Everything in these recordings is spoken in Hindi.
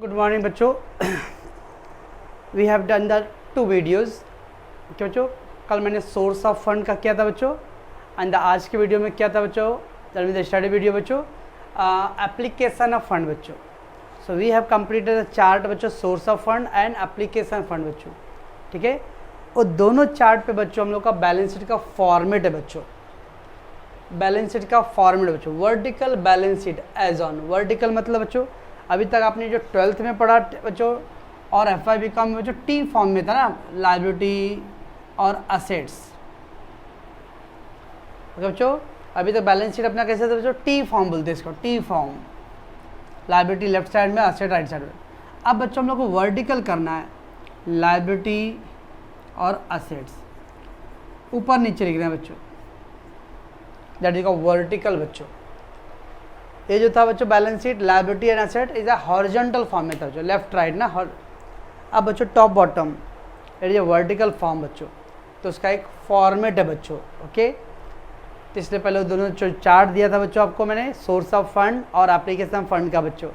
गुड मॉर्निंग बच्चों। We have done the 2 videos. क्या बच्चों, कल मैंने सोर्स ऑफ फंड का किया था बच्चों, एंड आज के वीडियो में क्या था बच्चों, that mean the study video बच्चों, एप्लीकेशन ऑफ फंड बच्चों। So we have completed the chart बच्चों, source of fund and application fund बच्चों। ठीक है, और दोनों चार्ट पे बच्चों हम लोग का बैलेंस शीट का फॉर्मेट है बच्चों। बैलेंस शीट का फॉर्मेट बच्चों, vertical balance sheet as on. Vertical मतलब बच्चों अभी तक आपने जो 12th में पढ़ा बच्चों और FY BCom में बच्चों टी फॉर्म में था ना, लायबिलिटी और असेट्स। बच्चों अभी तक बैलेंस शीट अपना कैसे था बच्चों, टी फॉर्म बोलते हैं इसको, T form. Liability left side में, असेट राइट साइड में। अब बच्चों हम लोग को वर्टिकल करना है, लायबिलिटी और असेट्स ऊपर नीचे लिख रहे हैं बच्चों, दैट इज कॉल्ड वर्टिकल बच्चों। ये जो था बच्चों balance sheet, liability and asset is a horizontal form में था बच्चों, लेफ्ट राइट ना। अब बच्चों top bottom it is a vertical form बच्चों, तो उसका एक फॉर्मेट है बच्चों। ओके, तो इसलिए पहले दोनों जो चार्ट दिया था बच्चों आपको मैंने, सोर्स ऑफ फंड और एप्लीकेशन फंड का बच्चों,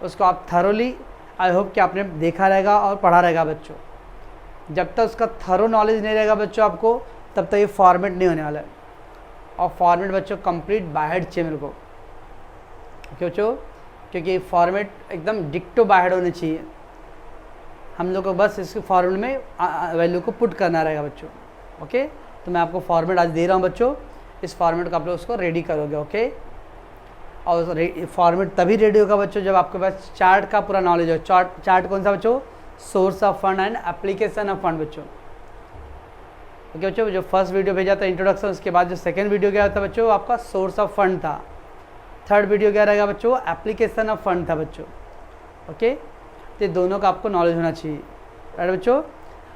उसको आप थरोली आई होप कि आपने देखा रहेगा और पढ़ा रहेगा बच्चों। जब तक उसका थरो नॉलेज नहीं रहेगा बच्चों आपको, तब तक ये फॉर्मेट नहीं होने वाला है। और फॉर्मेट बच्चों कंप्लीट बाय हेड चाहिए मेरे को, क्यों बच्चों, क्योंकि फॉर्मेट एकदम डिक्टो बाय हेड होने चाहिए। हम लोग को बस इसके फॉर्मेट में वैल्यू को पुट करना रहेगा बच्चों। ओके, तो मैं आपको फॉर्मेट आज दे रहा हूँ बच्चों, इस फॉर्मेट को आप लोग उसको रेडी करोगे। ओके, और फॉर्मेट तभी रेडी होगा बच्चों जब आपके पास चार्ट का पूरा नॉलेज हो। चार्ट कौन सा बच्चों, source of fund and application of fund बच्चों। ओके बच्चों, जो फर्स्ट वीडियो भेजा था इंट्रोडक्शन, उसके बाद जो सेकंड वीडियो गया था बच्चों आपका सोर्स ऑफ फंड था। थर्ड वीडियो क्या रहेगा बच्चों, एप्लीकेशन ऑफ फंड था बच्चों। ओके, तो दोनों का आपको नॉलेज होना चाहिए, राइट बच्चों।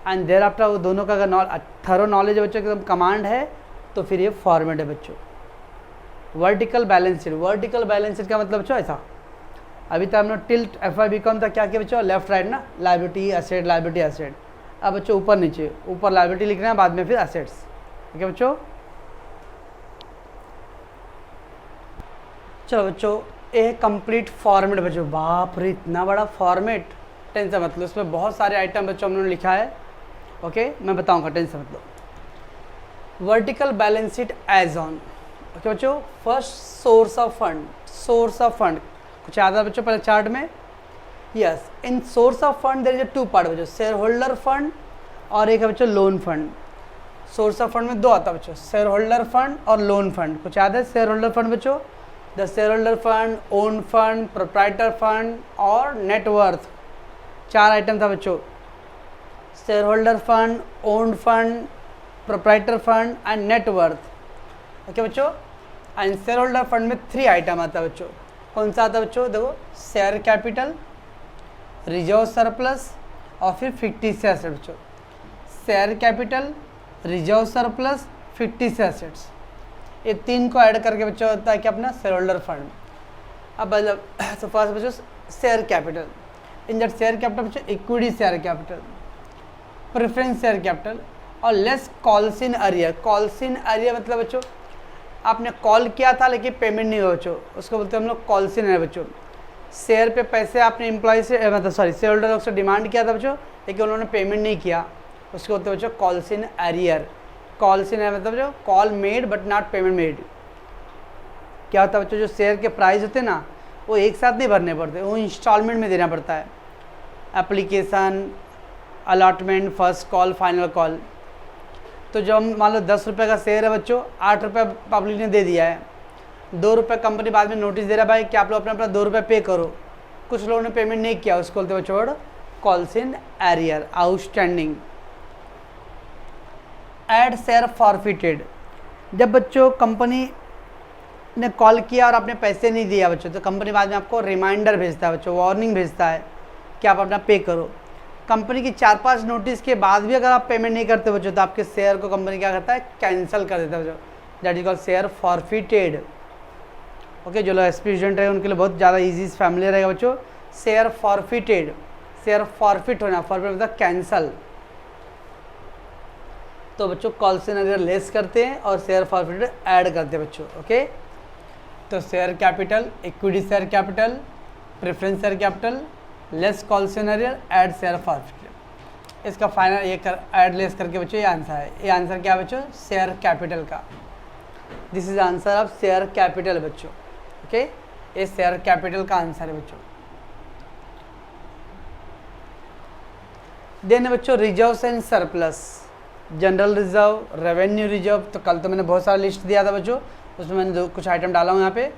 एंड देयर आफ्टर वो दोनों का अगर थरो नॉलेज है बच्चों, एकदम कमांड है, तो फिर ये फॉर्मेट है बच्चों। Vertical balance sheet, vertical balance sheet का मतलब बच्चों ऐसा, अभी तक हमने टिल्ट FY BCom था, क्या किया बच्चों, लेफ्ट राइट ना, लायबिलिटी असेट, लायबिलिटी असेट। अब बच्चों ऊपर नीचे, ऊपर लायबिलिटी लिख रहे हैं, बाद में फिर असेट्स। ओके बच्चों, चलो बच्चों ये कंप्लीट फॉर्मेट बच्चों। बाप रे, इतना बड़ा फॉर्मेट, टेंशन मतलब इसमें बहुत सारे आइटम बच्चों हमने लिखा है। ओके, मैं बताऊंगा, टेंशन मतलब। Vertical balance sheet as on. Okay बच्चों, first source of fund, source of fund कुछ याद है बच्चों पहले चार्ट में। Yes, in source of fund there is 2 part बच्चों, शेयर होल्डर फंड और एक है बच्चों loan fund. Source of fund में 2 आता है बच्चों, शेयर होल्डर फंड और लोन फंड। कुछ याद है शेयर होल्डर फंड बच्चों, the share holder fund, own fund, proprietor fund और नेटवर्थ। 4 आइटम था बच्चों, share holder fund, own fund, proprietor fund and net worth. Okay बच्चों, एंड शेयर होल्डर फंड में 3 आइटम आता है बच्चों। कौन सा आता है बच्चों, देखो, शेयर कैपिटल, रिजर्व सरप्लस और फिर फिक्टिस एसेट बच्चों। Share capital, reserve surplus, fictitious assets, ये 3 को ऐड करके बच्चों होता है कि अपना शेयर होल्डर फंड। अब मतलब तो फर्स्ट बच्चों share capital, in that share capital बच्चों equity share capital, preference share capital और less calls in arrear. Calls in arrear मतलब बच्चों आपने कॉल किया था लेकिन पेमेंट नहीं हुआ बच्चों, उसको बोलते हैं हम लोग कॉल्स इन अरियर बच्चों। शेयर पे पैसे आपने एम्प्लॉय से मतलब शेयर होल्डर से डिमांड किया था बच्चों, लेकिन उन्होंने पेमेंट नहीं किया, उसको बोलते हैं बच्चों कॉल्स इन अरियर। कॉल्स इन मतलब जो call made but not payment made. क्या होता है बच्चों, जो शेयर के प्राइस होते हैं ना, वो एक साथ नहीं भरने पड़ते, वो इंस्टॉलमेंट में देना पड़ता है। Application, allotment, first call, final call. तो जब हम मान लो 10 रुपये का शेयर है बच्चों, 8 रुपये पब्लिक ने दे दिया है, 2 रुपये कंपनी बाद में नोटिस दे रहा है भाई कि आप लोग अपना 2 रुपये पे करो। कुछ लोगों ने पेमेंट नहीं किया, उसको बोलते बच्चों calls in arrear, outstanding. Add share forfeited, जब बच्चों कंपनी ने कॉल किया और आपने पैसे नहीं दिया बच्चों, तो कंपनी बाद में आपको रिमाइंडर भेजता है बच्चों, वार्निंग भेजता है कि आप अपना पे करो। कंपनी की 4-5 नोटिस के बाद भी अगर आप पेमेंट नहीं करते बच्चों, तो आपके शेयर को कंपनी क्या करता है, कैंसिल कर देता है बच्चों, that is called share forfeited. Okay, जो लोग SP स्टूडेंट है उनके लिए बहुत ज़्यादा ईजी फैमिली रहेगा बच्चों। शेयर फॉरफिटेड, शेयर फॉरफिट होना, फॉरफिट मतलब कैंसल। तो बच्चों कॉल्स इन अगर लेस करते हैं और शेयर फॉरफिटेड ऐड करते हैं बच्चों। ओके, तो share capital, equity share capital, preference share capital, less calls in arrear add share forfeited. इसका फाइनल ये कर ऐड लेस करके बच्चों ये आंसर है। ये आंसर क्या बच्चों? शेयर कैपिटल का। This is answer of share capital बच्चों। ओके, ये शेयर कैपिटल का आंसर है बच्चों। देन बच्चों reserves and surplus, general reserve, revenue reserve. तो कल तो मैंने बहुत सारा लिस्ट दिया था बच्चों, उसमें मैंने कुछ आइटम डाला हूँ यहाँ पे।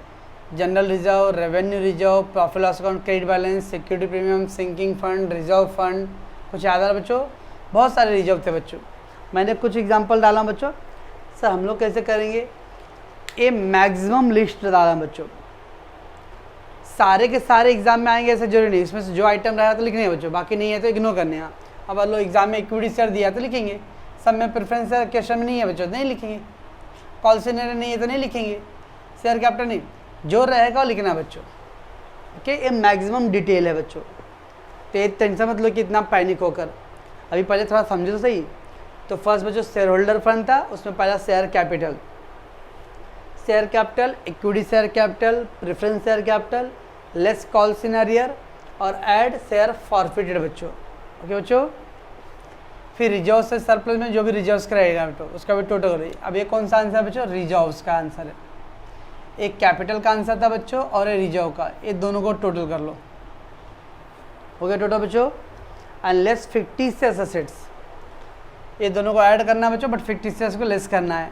General reserve, revenue reserve, profit loss account, credit balance, security premium, sinking fund, reserve fund, कुछ याद आ रहा बच्चों? बहुत सारे रिजर्व थे बच्चों। मैंने कुछ एग्जाम्पल डाला बच्चों। सर हम लोग कैसे करेंगे? ये मैक्सिमम लिस्ट डाला बच्चों, सारे के सारे एग्जाम में आएंगे ऐसा जरूरी नहीं। इसमें से जो आइटम रहा तो लिखने हैं बच्चों, बाकी नहीं है तो इग्नोर करने हैं। अब लो एग्जाम में इक्विटी शेयर दिया तो लिखेंगे, सब में प्रेफरेंस क्वेश्चन में नहीं है बच्चों नहीं लिखेंगे, कॉल सेनर नहीं है तो नहीं लिखेंगे, शेयर कैपिटल नहीं, जो रहेगा वो लिखना बच्चों। ओके, ये मैक्सिमम डिटेल है बच्चों, तो ये टेंशन मतलब कि इतना पैनिक होकर। अभी पहले थोड़ा समझो तो सही। तो फर्स्ट बच्चों शेयर होल्डर फंड था, उसमें पहला share capital, equity share capital, preference share capital, less call in arrear और ऐड शेयर फॉरफिटेड बच्चों। ओके बच्चों, फिर रिजर्व से सरप्लस में जो भी रिजर्व्स कराएगा बच्चों उसका भी टोटल करिए। अब ये कौन सा आंसर है बच्चों? रिजर्व्स का आंसर है। एक कैपिटल का आंसर था बच्चों और एक रिजर्व का, ये दोनों को टोटल कर लो। हो गया टोटल बच्चों। एंड लेस फिक्टिशियस एसेट्स, ये दोनों को ऐड करना है बच्चों, बट फिक्टिशियस को लेस करना है।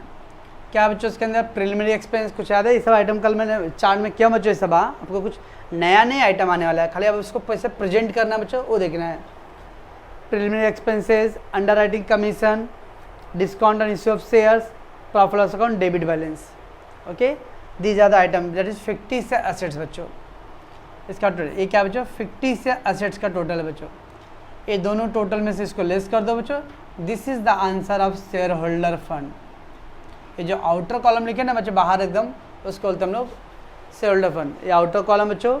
क्या बच्चों इसके अंदर? प्रिलिमिनरी एक्सपेंस, कुछ याद है? ये सब आइटम कल मैंने चार्ट में किया बच्चों, ये सब आपको कुछ नया नहीं आइटम आने वाला है, खाली अब उसको पैसे प्रेजेंट करना बच्चों, वो देखना है। Preliminary expenses, underwriting commission, discount on issue of shares, profit loss account, debit balance. Okay, these are the item that is fictitious assets बच्चों। इसका टोटल ये क्या बच्चों? फिक्टिशियस एसेट्स का टोटल है बच्चों। ये दोनों टोटल में से इसको लेस कर दो बच्चों। This is the answer of share holder fund. ये जो आउटर कॉलम लिखे ना बच्चों बाहर एकदम, उसको बोलते हम लोग शेयर होल्डर फंड। ये आउटर कॉलम बच्चों,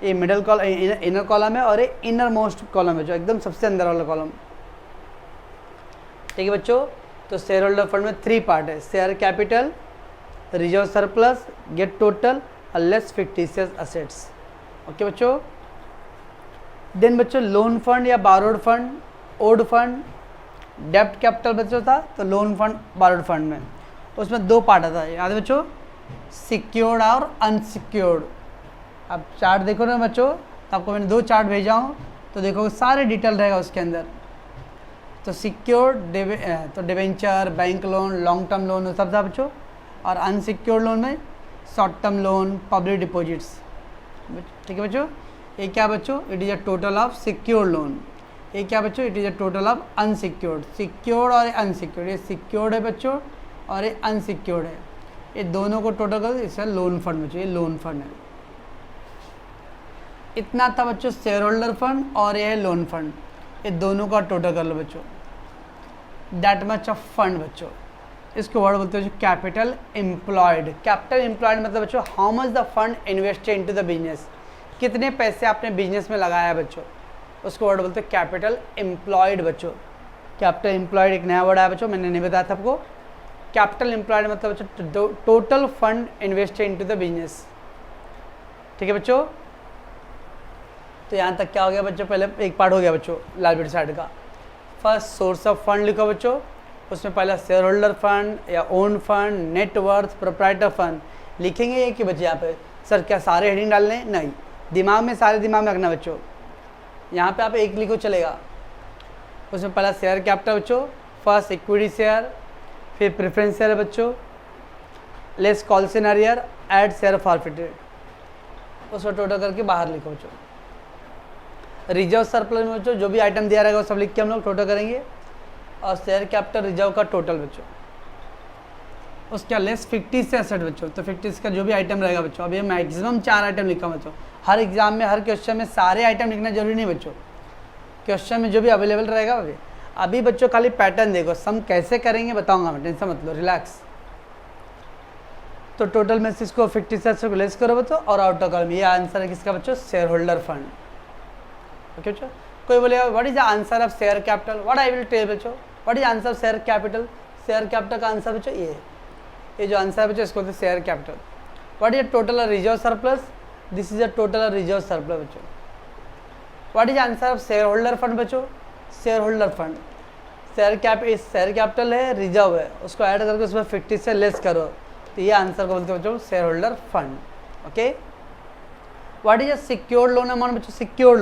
ये मिडल कॉलम, इनर कॉलम है, और ये इनर मोस्ट कॉलम है जो एकदम सबसे अंदर वाला कॉलम। ठीक है बच्चों, तो शेयर होल्डर फंड में 3 पार्ट है, share capital, reserve surplus, get total और लेस फिक्टिशियस एसेट्स। ओके बच्चों। देन बच्चों लोन फंड या बारोड फंड, ओड फंड, डेप्ट कैपिटल बच्चों था, तो लोन फंड बारोड फंड में उसमें 2 पार्ट आता है, याद है बच्चों? सिक्योर्ड और अनसिक्योर्ड। अब चार्ट देखो ना बच्चों, तो आपको मैंने 2 चार्ट भेजा हूँ, तो देखो सारे डिटेल रहेगा उसके अंदर। तो सिक्योर्ड तो debenture, bank loan, long term loan सब था बच्चों, और अनसिक्योर्ड लोन में short term loan, public deposits. ठीक है बच्चों। ये क्या बच्चों? It is a total of secured loan. ये क्या बच्चों? It is a total of unsecured. Secured और अनसिक्योर्ड, ये सिक्योर्ड है बच्चों और ये अनसिक्योर्ड है, ये दोनों को टोटल कर दो, इसका लोन फंड बच्चों, ये लोन फंड है। इतना था बच्चों शेयर होल्डर फंड और ये है लोन फंड, ये दोनों का टोटल कर लो बच्चों। दैट मच ऑफ फंड बच्चों, इसको वर्ड बोलते हैं कैपिटल एम्प्लॉयड। कैपिटल एम्प्लॉयड मतलब बच्चों how much the fund invested into the business, कितने पैसे आपने बिजनेस में लगाया है बच्चों, उसको वर्ड बोलते हैं कैपिटल एम्प्लॉयड बच्चों। कैपिटल एम्प्लॉयड एक नया वर्ड है बच्चों, मैंने नहीं बताया था आपको। कैपिटल एम्प्लॉयड मतलब बच्चों total fund invested into the business. ठीक है बच्चों। तो यहाँ तक क्या हो गया बच्चों? पहले एक पार्ट हो गया बच्चों लायबिलिटी साइड का। फर्स्ट सोर्स ऑफ फंड लिखो बच्चों, उसमें पहला शेयर होल्डर फंड या own fund, net worth, proprietor fund लिखेंगे कि बच्चे यहाँ पे सर क्या सारे हेडिंग डालने? नहीं, दिमाग में सारे दिमाग में रखना बच्चों। यहाँ पे आप एक लिखो चलेगा। उसमें पहला शेयर कैपिटल बच्चों, फर्स्ट इक्विटी शेयर, फिर प्रेफरेंस शेयर है बच्चों, less call in arrear, add share forfeited, उसको टोटल करके बाहर लिखो बच्चों। रिजर्व सरप्लस में बच्चों जो भी आइटम दिया रहेगा वो सब लिख के हम लोग टोटल करेंगे, और शेयर कैपिटल रिजर्व का टोटल बच्चों। उसका लेस फिक्टिशियस एसेट बच्चों, तो फिक्टिशियस का जो भी आइटम रहेगा बच्चों। अब ये मैक्सिमम 4 आइटम लिखा बच्चों। हर एग्जाम में हर क्वेश्चन में सारे आइटम लिखना जरूरी नहीं बच्चों, क्वेश्चन में जो भी अवेलेबल रहेगा अभी बच्चों खाली पैटर्न देखो, सम कैसे करेंगे बताऊंगा मैं, टेंशन मत लो, रिलैक्स। तो टोटल में से इसको 57 को लेस करो बच्चों, और आउटर कॉलम ये आंसर है किसका बच्चों? Share holder fund. ओके बच्चों। कोई बोलेगा what is the answer of share capital? What I will tell बच्चों, what is answer of share capital? Share capital का आंसर बच्चों ये जो आंसर है बच्चों इसको बोलते हैं share capital. What is total reserve surplus? This is a total reserve surplus बच्चों। What is answer of share holder fund बच्चों? Share holder fund, share capital है, रिजर्व है, उसको ऐड करके उसमें 50 से लेस करो, तो ये आंसर को बोलते हैं बच्चों share holder fund. Okay, what is a secured loan amount बच्चों? सिक्योर्ड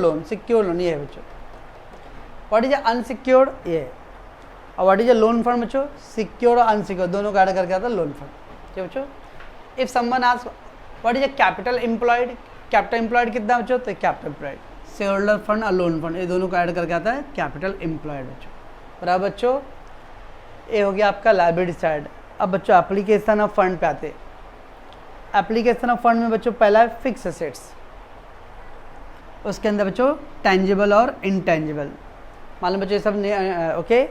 लोन ये है बच्चों। व्हाट इज अनसिक्योर्ड, ये। और what is a loan fund बच्चों? सिक्योर्ड और अनसिक्योर्ड दोनों को ऐड करके आता है लोन फंड। ठीक है बच्चों। If someone ask what is a capital employed, capital employed कितना बच्चों? तो capital employed, share holder fund और लोन फंड, ये दोनों को ऐड करके आता है कैपिटल एम्प्लॉयड बच्चों। बराबर बच्चों, ये हो गया आपका लायबिलिटी साइड। अब बच्चों एप्लीकेशन ऑफ फंड पे आते। एप्लीकेशन ऑफ फंड में बच्चों पहला है फिक्स एसेट्स, उसके अंदर बच्चों टेंजिबल और इनटेंजिबल। मान लो बच्चों ये सब ओके,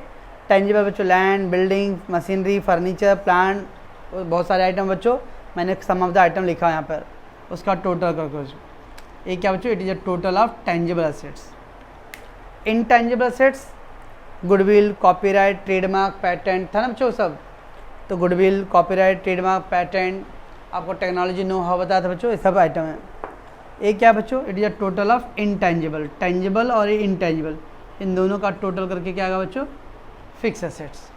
टेंजिबल बच्चों land, building, machinery, furniture, plant, बहुत सारे आइटम बच्चों, मैंने सम ऑफ द आइटम लिखा है यहाँ पर, उसका टोटल करके ये क्या बच्चों? It is a total of tangible assets. Intangible assets goodwill, copyright, trademark, patent था ना बच्चों सब, तो गुडविल, कॉपीराइट, ट्रेडमार्क, पैटेंट, आपको टेक्नोलॉजी नो हाउ बताया था बच्चों, ये सब आइटम है। ये क्या बच्चों? It is a total of intangible, tangible और इनटेंजिबल, इन दोनों का टोटल करके क्या आएगा बच्चों? Fix assets.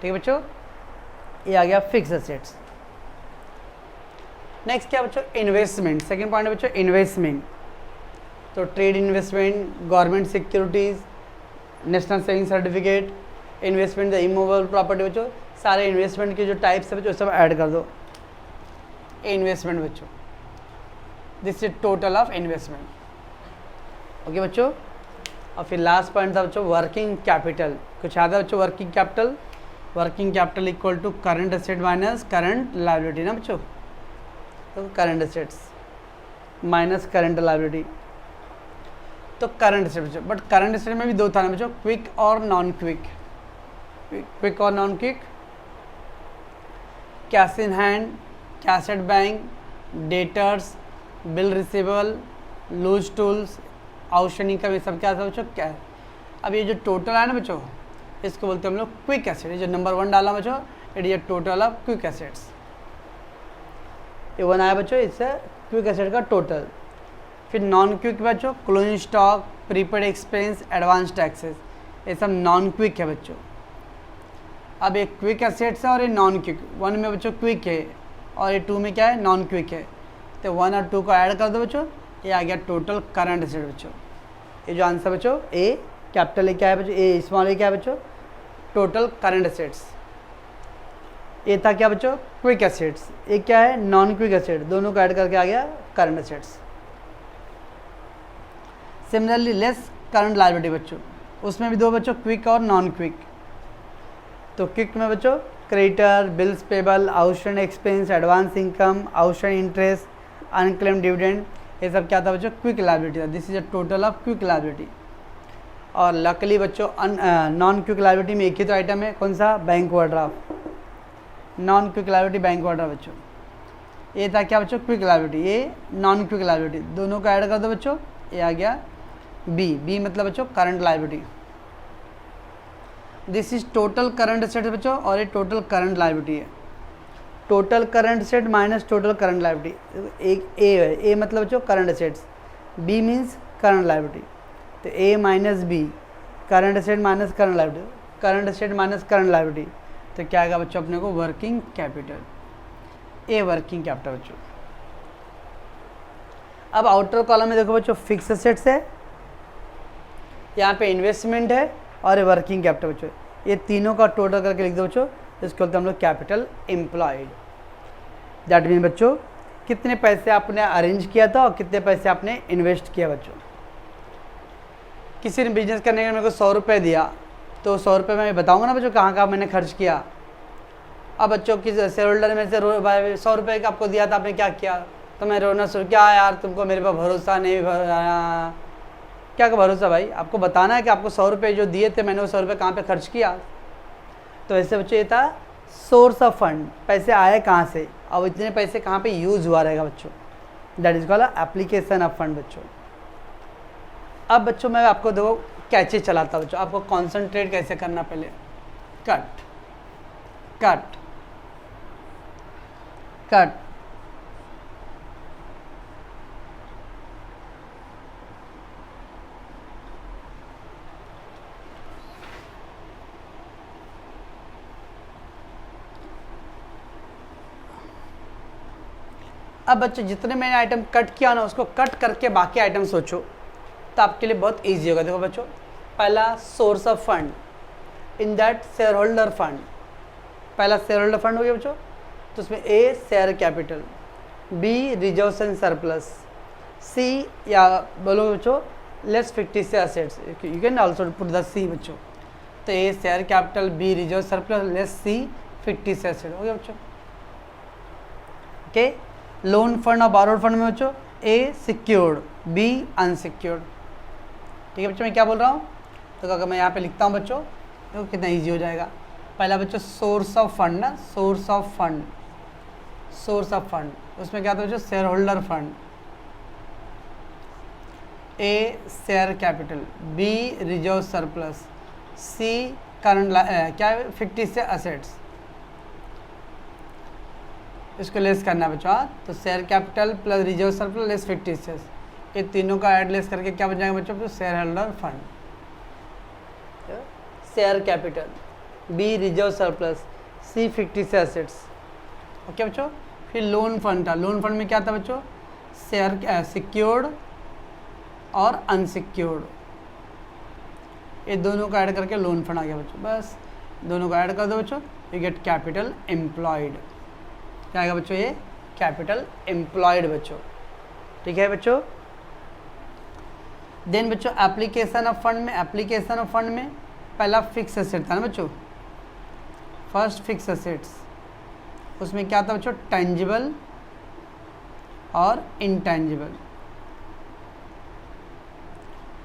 ठीक है बच्चों, ये आ गया फिक्स एसेट्स। नेक्स्ट क्या बच्चों? इन्वेस्टमेंट। सेकंड पॉइंट है बच्चों इन्वेस्टमेंट, तो trade investment, government securities, national saving certificate, investment the immovable property बच्चों, सारे इन्वेस्टमेंट के जो टाइप्स है बच्चों सब ऐड कर दो। इन्वेस्टमेंट बच्चों, this is total of investment. Okay बच्चों, और फिर लास्ट पॉइंट था बच्चों वर्किंग कैपिटल। कुछ याद है बच्चों? Working capital equal to current asset minus current liability ना बच्चों, तो current assets minus current liability, तो करंट एसेट बच्चों। बट करंट एसेट में भी दो था ना बच्चों, क्विक और नॉन क्विक। क्विक और non quick, cash in hand, cash at bank, debtors, bill receivable, loose tools, outstanding income, ये सब क्या था बच्चों? क्या है? अब ये जो टोटल है ना बच्चों, इसको बोलते हैं हम लोग क्विक एसेट। ये जो नंबर 1 डाला बच्चों, it is total of quick assets. ये 1 आया बच्चों, इससे क्विक एसेट का टोटल। फिर नॉन क्विक बच्चों closing stock, prepaid expense, advance taxes, ये सब नॉन क्विक है बच्चों। अब ये क्विक एसेट्स है और ये नॉन क्विक, 1 में बच्चों क्विक है और ये 2 में क्या है? नॉन क्विक है, तो 1 और 2 को ऐड कर दो बच्चों, ये आ गया टोटल करंट एसेट बच्चों। ये जो आंसर बच्चों ए कैपिटल ए क्या है बच्चों? ए स्मॉल ए क्या है बच्चों? Total current assets. ये था क्या बच्चों? Quick assets. ये क्या है? नॉन क्विक एसेट, दोनों को ऐड करके आ गया current assets. Similarly less current liability बच्चों, उसमें भी दो बच्चों क्विक और नॉन क्विक। तो क्विक में बच्चों creditor, bills payable, outstanding expense, advance income, outstanding interest, unclaimed dividend, ये सब क्या था बच्चों? क्विक लायबिलिटी था। This is a total of quick liability. और लकली बच्चों नॉन क्विक लायबिलिटी में एक ही तो आइटम है, कौन सा? Bank overdraft. Non quick liability bank overdraft बच्चों। ये था क्या बच्चों? क्विक लायबिलिटी, ये नॉन क्विक लायबिलिटी, दोनों को ऐड कर दो बच्चों, ये आ गया बी मतलब बच्चों current liability. This is total current asset बच्चों और ये टोटल करंट लायबिलिटी है। Total current asset minus total current liability, एक ए है, ए मतलब बच्चों current assets, B means current liability, तो A minus B, current asset minus current liability, current asset minus current liability, तो क्या आएगा बच्चों अपने को? Working capital, A working capital बच्चों। अब आउटर कॉलम में देखो बच्चों फिक्स एसेट्स है, यहाँ पे इन्वेस्टमेंट है और वर्किंग कैपिटल बच्चों, ये तीनों का टोटल करके लिख दो बच्चों, इसको बोलते हैं हम लोग कैपिटल एम्प्लॉयड। दैट मीन बच्चों कितने पैसे आपने अरेंज किया था और कितने पैसे आपने इन्वेस्ट किया बच्चों। किसी ने बिजनेस करने के मेरे को 100 रुपये दिया, तो 100 रुपये मैं बताऊँगा ना बच्चों कहाँ कहाँ मैंने खर्च किया। अब बच्चों किस शेयर होल्डर में से 100 रुपये का आपको दिया था, आपने क्या किया? तो मैं रोना शुरू, क्या यार तुमको मेरे पर भरोसा नहीं, क्या का भरोसा भाई? आपको बताना है कि आपको 100 रुपये जो दिए थे मैंने वो 100 रुपये कहाँ पे खर्च किया। तो ऐसे बच्चों ये था सोर्स ऑफ फंड, पैसे आए कहाँ से और इतने पैसे कहाँ पे यूज़ हुआ रहेगा बच्चों, that is called application of fund बच्चों। अब बच्चों मैं आपको दो कैचे चलाता बच्चों, आपको कॉन्सेंट्रेट कैसे करना, पहले कट कट कट, अब बच्चों जितने मैंने आइटम कट किया ना उसको कट करके बाकी आइटम सोचो तो आपके लिए बहुत ईजी होगा। देखो बच्चों, पहला source of fund, in that share holder fund, पहला शेयर होल्डर फंड हो गया बच्चों, तो उसमें A share capital, B reserves and surplus, C या बोलो बच्चों less fictitious assets, you can also put the C बच्चों। तो A share capital, B reserve surplus, less C fictitious asset हो गया बच्चों। ओके, लोन फंड और बारोड फंड में बच्चों ए सिक्योर्ड, बी अनसिक्योर्ड। ठीक है बच्चों, मैं क्या बोल रहा हूँ, तो अगर मैं यहाँ पे लिखता हूँ बच्चों तो कितना ईजी हो जाएगा। पहला बच्चों सोर्स ऑफ फंड ना, source of fund, source of fund, उसमें क्या था बच्चों share holder fund, A share capital, B reserve surplus, C current क्या है फिक्टिशियस एसेट्स, इसको लेस करना है बच्चों। तो share capital plus reserve surplus less fictitious, ये तीनों का ऐड लेस करके क्या बन जाएगा बच्चों, तो share holder fund. Share capital, B reserve surplus, C fictitious assets. Okay बच्चों, फिर लोन फंड था, लोन फंड में क्या था बच्चों, शेयर सिक्योर्ड और अनसिक्योर्ड, ये दोनों का ऐड करके लोन फंड आ गया बच्चों। बस दोनों का ऐड कर दो बच्चों, यू गेट कैपिटल एम्प्लॉयड। क्या आएगा बच्चों, ये कैपिटल एम्प्लॉयड बच्चों। ठीक है बच्चों, देन बच्चों एप्लीकेशन ऑफ फंड में, एप्लीकेशन ऑफ फंड में पहला फिक्स एसेट था ना बच्चों, फर्स्ट फिक्स एसेट्स, उसमें क्या था बच्चों टेंजिबल और इनटेंजिबल,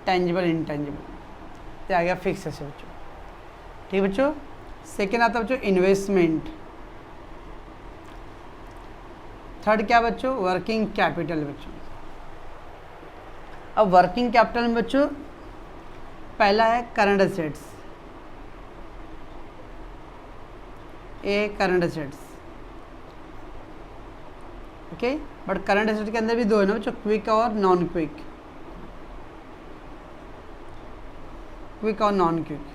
टेंजिबल इनटेंजिबल, तो आ गया फिक्स एसेट बच्चों। ठीक बच्चों, सेकेंड आता बच्चों इन्वेस्टमेंट, थर्ड क्या बच्चों वर्किंग कैपिटल बच्चों। अब वर्किंग कैपिटल में बच्चों पहला है current assets, A current assets. Okay, but current asset के अंदर भी दो है ना बच्चों, क्विक और नॉन क्विक, क्विक और नॉन क्विक,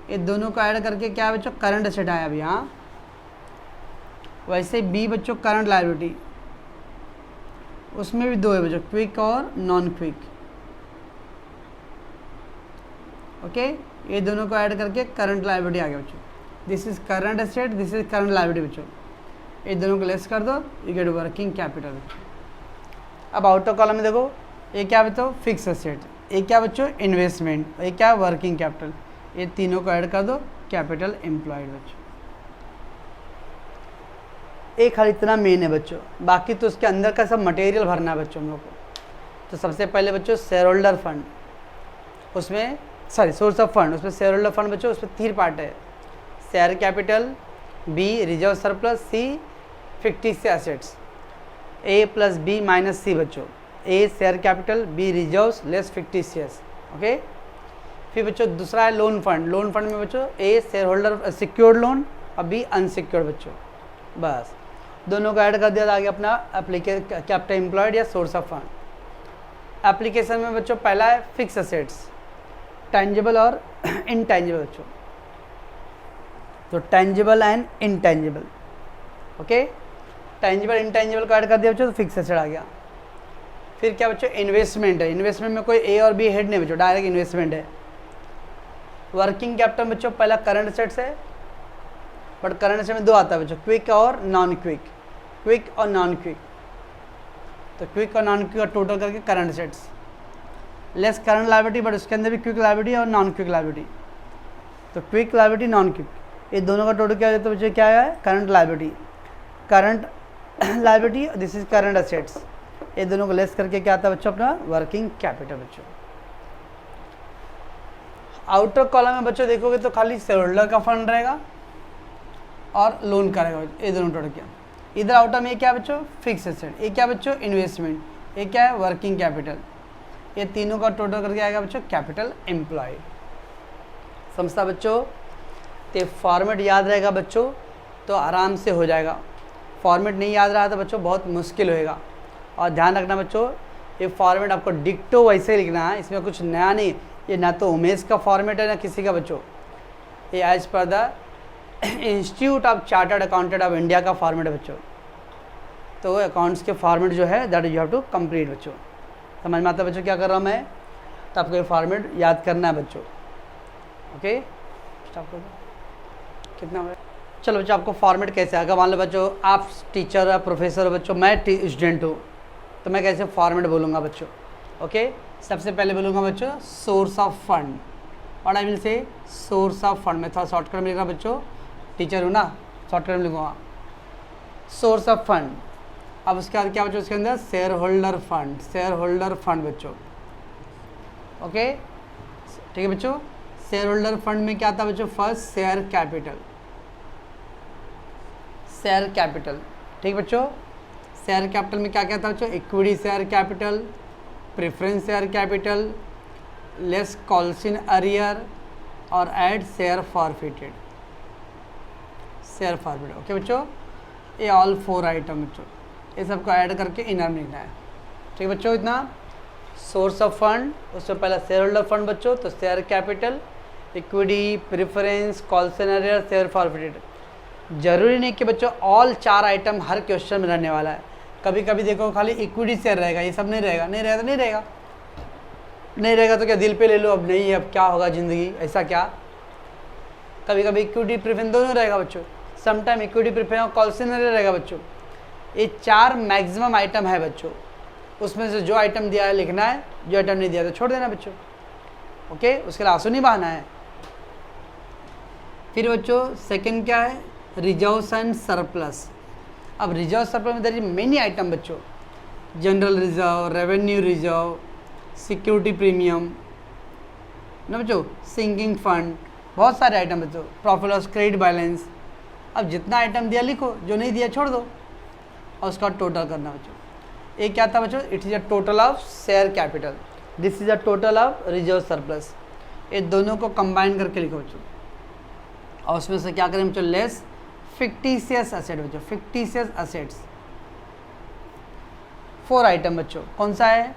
ये दोनों को ऐड करके क्या है बच्चों करंट एसेट आया अभी। हाँ, वैसे बी बच्चों करंट लायबिलिटी, उसमें भी दो है बच्चों, क्विक और नॉन क्विक। ओके, ये दोनों को ऐड करके करंट लायबिलिटी आ गया बच्चों। This is current asset, this is current liability बच्चों, ये दोनों को लेस कर दो, यू गेट वर्किंग कैपिटल। अब आउटर कॉलम में देखो, ये क्या बच्चों फिक्स एसेट, ये क्या बच्चों इन्वेस्टमेंट, ये क्या वर्किंग कैपिटल, ये तीनों को ऐड कर दो कैपिटल एम्प्लॉयड बच्चों। एक खाली इतना मेन है बच्चों, बाकी तो उसके अंदर का सब मटेरियल भरना है बच्चों हम लोग को। तो सबसे पहले बच्चों शेयर होल्डर फंड, उसमें सॉरी सोर्स ऑफ फंड, उसमें शेयर होल्डर फंड बच्चों उसमें 3 पार्ट है, share capital, B reserve surplus, C fictitious assets, A plus B minus C बच्चों, A share capital, B reserves less fictitious. Okay, फिर बच्चों दूसरा है लोन फंड, लोन फंड में बच्चों A share holder secured loan और बी अनसिक्योर्ड बच्चों। बस दोनों को ऐड कर दिया, आगे अपना कैपिटल एम्प्लॉयड या सोर्स ऑफ फंड। एप्लीकेशन में बच्चों पहला है फिक्स एसेट्स, टेंजिबल और इनटेंजिबल बच्चों, तो tangible and intangible. Okay, tangible intangible को ऐड कर दिया बच्चों तो फिक्स एसेट आ गया। फिर क्या बच्चों इन्वेस्टमेंट है, इन्वेस्टमेंट में कोई ए और बी हेड नहीं बच्चों, डायरेक्ट इन्वेस्टमेंट है। वर्किंग कैपिटल बच्चों पहला करंट एसेट्स है, बट करंट एसेट में दो आता है बच्चों, क्विक और नॉन क्विक, क्विक और नॉन क्विक, तो क्विक और नॉन क्विक का टोटल करके current assets, less current liability, but उसके अंदर भी क्विक लायबिलिटी और नॉन क्विक लायबिलिटी, तो क्विक लायबिलिटी नॉन क्विक, ये दोनों का टोटल क्या है तो बच्चों क्या है current liability, current liability, this is current assets, ये दोनों को लेस करके क्या आता है बच्चों अपना वर्किंग कैपिटल बच्चों। आउटर कॉलम में बच्चों देखोगे तो खाली शेयर होल्डर का फंड रहेगा और लोन का रहेगा, ये दोनों टोटल क्या। इधर आउटर में क्या बच्चों फिक्स एसेट, ये क्या बच्चों इन्वेस्टमेंट, ये क्या है वर्किंग कैपिटल, ये तीनों का टोटल करके आएगा बच्चों कैपिटल एम्प्लॉयड। समझता बच्चों, तो फॉर्मेट याद रहेगा बच्चों तो आराम से हो जाएगा, फॉर्मेट नहीं याद रहा तो बच्चों बहुत मुश्किल होएगा। और ध्यान रखना बच्चों, ये फॉर्मेट आपको डिक्टो वैसे ही लिखना है, इसमें कुछ नया नहीं, ये ना तो उमेश का फॉर्मेट है ना किसी का बच्चों, ये as per the institute of chartered accountant of India का फॉर्मेट है बच्चों। तो अकाउंट्स के फॉर्मेट जो है that you have to complete बच्चों। समझ में आता है बच्चों क्या कर रहा हूँ मैं? तो आपको ये फॉर्मेट याद करना है बच्चों। ओके, स्टॉप कर दो। कितना हुआ? चलो बच्चों, आपको फॉर्मेट कैसे आएगा? मान लो बच्चों आप टीचर या प्रोफेसर हो बच्चों, मैं स्टूडेंट हूँ, तो मैं कैसे फॉर्मेट बोलूँगा बच्चों? ओके, सबसे पहले बोलूँगा बच्चों सोर्स ऑफ फंड, और I will say source of fund. मैं थोड़ा शॉर्टकट में लिख रहा बच्चों, टीचर हूँ ना, शॉर्टकट में लिखूँगा सोर्स ऑफ फंड। अब उसके बाद क्या बच्चों? उसके अंदर share holder fund, share holder fund बच्चों। ओके ठीक है बच्चों, शेयर होल्डर फंड में क्या आता है बच्चों? First share capital, share capital. ठीक बच्चों, शेयर कैपिटल में क्या क्या था बच्चों? Equity share capital, preference share capital, less calls in arrear और add share forfeited, share forfeited. Okay बच्चों, ये ऑल 4 आइटम बच्चों, ये सबको ऐड करके इनर में लिखना है। ठीक है बच्चों, इतना सोर्स ऑफ फंड, उससे पहला शेयर होल्डर फंड बच्चों, तो share capital, equity, preference, calls in arrear, share forfeited. जरूरी नहीं कि बच्चों ऑल 4 आइटम हर क्वेश्चन में रहने वाला है। कभी कभी देखो खाली इक्विटी शेयर रहेगा, ये सब नहीं रहेगा, नहीं रहेगा तो नहीं रहेगा, नहीं रहेगा तो क्या दिल पे ले लो, अब नहीं है अब क्या होगा ज़िंदगी, ऐसा क्या? कभी कभी इक्विटी प्रेफरेंस दोनों रहेगा बच्चों, समटाइम इक्विटी प्रेफरेंस और कॉल्स इन अरियर रहेगा बच्चों। ये 4 मैक्सिमम आइटम है बच्चों, उसमें से जो आइटम दिया है लिखना है, जो आइटम नहीं दिया तो छोड़ देना बच्चों। ओके, उसके लिए आंसू नहीं बहाना है। फिर बच्चों सेकंड क्या है? Reserves and surplus. अब रिजर्व सरप्लस में देयर इज मेनी आइटम बच्चों, general reserve, revenue reserve, security premium ना बच्चों, सिंकिंग फंड, बहुत सारे आइटम बच्चों, प्रॉफिट लॉस, क्रेडिट बैलेंस। अब जितना आइटम दिया लिखो, जो नहीं दिया छोड़ दो, और उसका टोटल करना बच्चों। ये क्या था बच्चों? It is a total of share capital, this is a total of reserve surplus. ये दोनों को कंबाइन करके लिखो बच्चों, और उसमें से क्या करें बच्चों? लेस फिक्टिशियस एसेट बच्चों, फिक्टिशियस एसेट्स। 4 आइटम बच्चों, कौन सा है?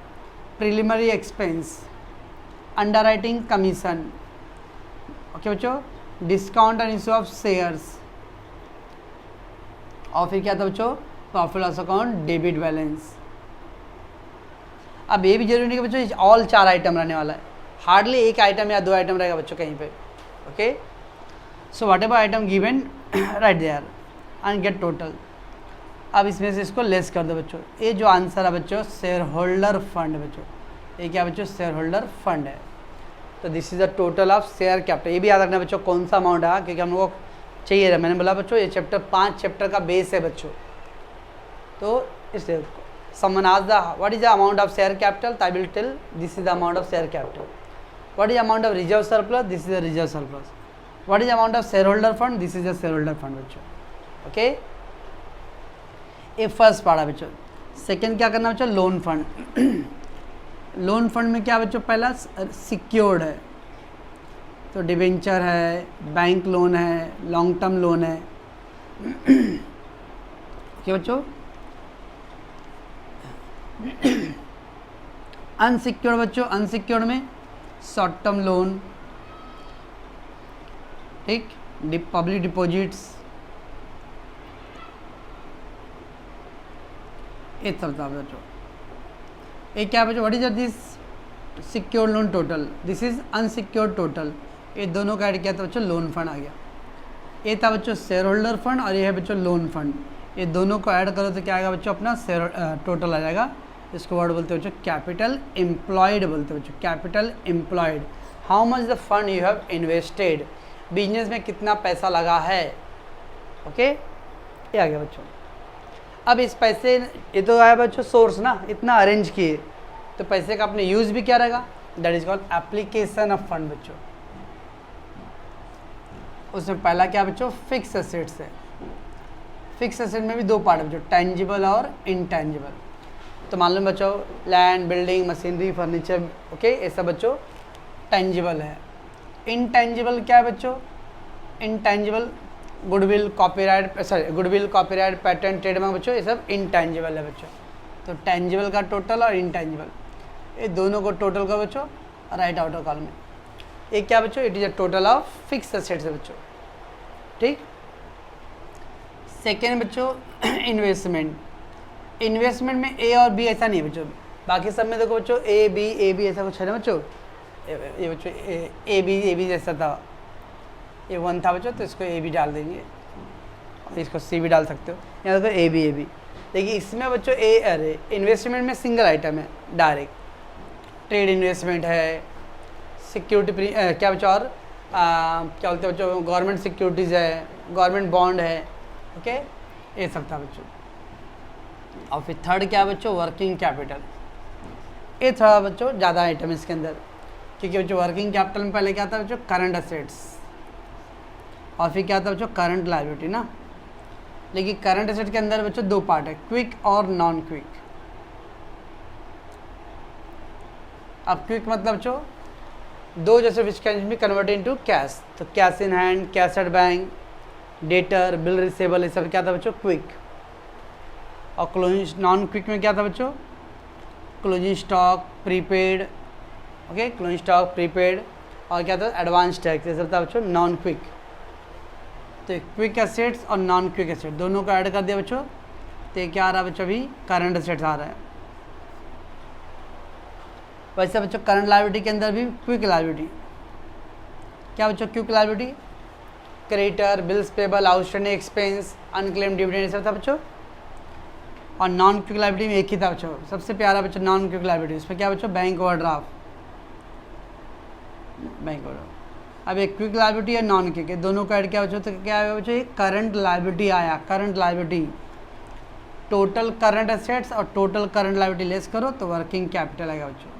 Preliminary expense, underwriting commission, okay बच्चों, discount and issue of shares, और फिर क्या था बच्चों? Profit loss account, debit balance. अब ये भी जरूरी नहीं कि बच्चों ऑल 4 आइटम रहने वाला है, हार्डली 1 आइटम या 2 आइटम रहेगा बच्चों कहीं पे। Okay, so whatever item given write there and get total. अब इसमें से इसको लेस कर दो बच्चों। ये जो आंसर है बच्चों शेयर होल्डर फंड बच्चों, ये क्या बच्चों? शेयर होल्डर फंड है। तो this is the total of share capital. ये भी याद रखना बच्चों कौन सा अमाउंट है, क्योंकि हम लोग को चाहिए था। मैंने बोला बच्चों ये चैप्टर 5 चैप्टर का बेस है बच्चों, तो इसलिए someone asked the what is the amount of share capital, I will tell this is the amount of share capital. What is the amount of reserve surplus? This is the reserve surplus. What is the amount of shareholder fund? This is the shareholder fund बच्चों। ओके, ये फर्स्ट पार्ट है बच्चों। सेकंड क्या करना बच्चों? Loan fund. लोन फंड में क्या बच्चों? पहला सिक्योर्ड है, तो डिवेंचर है, बैंक लोन है, लॉन्ग टर्म लोन है। क्या बच्चों? अनसिक्योर्ड बच्चों, अनसिक्योर्ड में शॉर्ट टर्म लोन, ठीक, पब्लिक डिपॉजिट्स, ये सब था बच्चों। ये क्या बच्चों? What is this secured loan total, this is unsecured total. ये दोनों का ऐड किया था बच्चों, लोन फंड आ गया। ये था बच्चों शेयर होल्डर फंड, और ये है बच्चों लोन फंड। ये दोनों को ऐड करो तो क्या आएगा बच्चों? अपना शेयर टोटल आ जाएगा। इसको वर्ड बोलते हैं बच्चों कैपिटल एम्प्लॉयड बोलते हैं बच्चों, capital employed. How much the fund you have invested, business में कितना पैसा लगा है। ओके, ये आ गया बच्चों। अब इस पैसे, ये तो आया बच्चों सोर्स ना, इतना अरेंज किए, तो पैसे का अपने यूज भी क्या रहेगा? That is called application of fund बच्चों। उसमें पहला क्या बच्चों? फिक्स एसेट्स है। फिक्स एसेट में भी 2 पार्ट है बच्चों, टेंजिबल और इनटेंजिबल। तो मान लो बच्चों land, building, machinery, furniture, okay, ये सब बच्चों टेंजिबल है। इनटेंजिबल क्या है बच्चों? Intangible goodwill, copyright, sorry goodwill, copyright, patent, trademark बच्चों, ये सब इनटेंजिबल है बच्चों। तो टेंजिबल का टोटल और इनटेंजिबल, ये दोनों को टोटल का बच्चों राइट आउटर कॉलम में। ये क्या बच्चों? It is a total of fix assets है बच्चों, ठीक। सेकेंड बच्चों इन्वेस्टमेंट, इन्वेस्टमेंट में ए और बी ऐसा नहीं है बच्चों, बाकी सब में देखो बच्चों ए बी ऐसा कुछ है ना बच्चों। ये बच्चों ए बी जैसा था, ये 1 था बच्चों, तो इसको ए बी डाल देंगे, इसको सी भी डाल सकते हो। यहाँ देखो ए बी देखिए इसमें बच्चों अरे इन्वेस्टमेंट में सिंगल आइटम है डायरेक्ट, ट्रेड इन्वेस्टमेंट है, सिक्योरिटी क्या बच्चों और क्या बोलते हैं बच्चों, गवर्नमेंट सिक्योरिटीज़ है, गवर्नमेंट बॉन्ड है, ओके, ये सब था बच्चों। और फिर थर्ड क्या बच्चों, वर्किंग कैपिटल। ये थोड़ा बच्चों ज़्यादा आइटम है इसके अंदर, क्योंकि बच्चों वर्किंग कैपिटल में पहले क्या था बच्चों, करंट असेट्स, और फिर क्या था बच्चों, करंट लायबिलिटी ना। लेकिन करंट एसेट के अंदर बच्चों 2 पार्ट है, क्विक और नॉन क्विक। अब क्विक मतलब बच्चों 2 जैसे which can be convert into cash, तो cash in hand, cash at bank, debtor, bill receivable, ये सब क्या था बच्चों, क्विक। और क्लोजिंग नॉन क्विक में क्या था बच्चों, closing stock, prepaid, okay, closing stock, prepaid, और क्या था एडवांस टैक्स, ये सब था बच्चों नॉन क्विक। तो क्विक एसेट्स और नॉन क्विक एसेट दोनों को ऐड कर दिया बच्चों, तो ये क्या आ रहा है बच्चों, अभी करंट एसेट्स आ रहा है। वैसे बच्चों करंट लायबिलिटी के अंदर भी क्विक लायबिलिटी, क्या बच्चों quick liability, creditor, bills payable, outstanding expense, unclaim dividend, सब था बच्चों। और नॉन क्विक लायबिलिटी में एक ही था बच्चों, सबसे प्यारा बच्चों नॉन क्विक लायबिलिटी, उसमें क्या बच्चों, बैंक ओवरड्राफ्ट, बैंक ओवरड्राफ्ट। अब एक क्विक लायबिलिटी है नॉन क्विक, दोनों का ऐड क्या बच्चों, तो क्या है बच्चों, एक करंट लायबिलिटी आया, current liability, total current assets और टोटल करंट लायबिलिटी लेस करो तो वर्किंग कैपिटल आएगा बच्चों,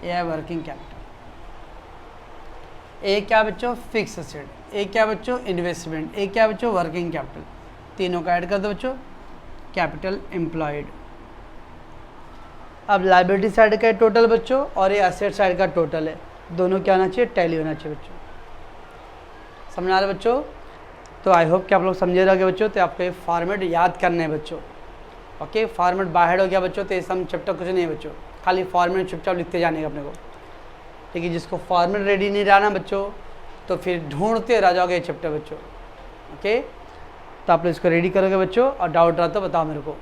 ये है वर्किंग कैपिटल। एक क्या बच्चों, फिक्स एसेट, एक क्या बच्चों, इन्वेस्टमेंट, एक क्या बच्चों, वर्किंग कैपिटल, तीनों का ऐड कर दो बच्चों, कैपिटल एम्प्लॉयड। अब लायबिलिटी साइड का टोटल बच्चों और ये एसेट साइड का टोटल है, दोनों क्या होना चाहिए, टैली होना चाहिए बच्चों। समझ आ रहे बच्चों? तो आई होप कि आप लोग समझे रहोगे बच्चों। तो आपको ये फॉर्मेट याद करने हैं बच्चों, ओके। फॉर्मेट बाहर हो गया बच्चों, तो ये सब चैप्टर कुछ नहीं है बच्चों, खाली फॉर्मेट चुपचाप लिखते जाने का अपने को। लेकिन जिसको फॉर्मेट रेडी नहीं रहना बच्चों, तो फिर ढूंढते रह जाओगे ये चैप्टर बच्चों, ओके। तो आप लोग इसको रेडी करोगे बच्चों, और डाउट रहा तो बताओ मेरे को।